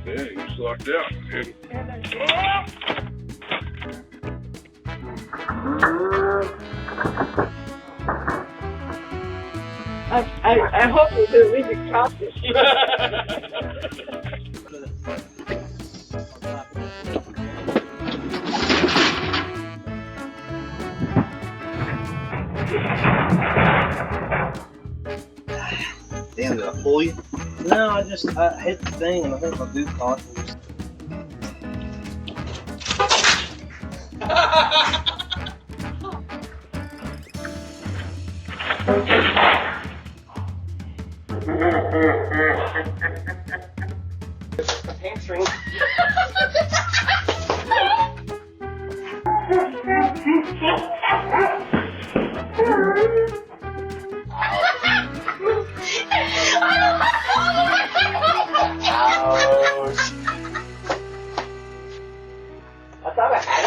Yeah, you just locked out. I hope you do leave your copies. Damn, did I pull you? No, I hit the thing and I think my boot caught. Hamstring. I thought I had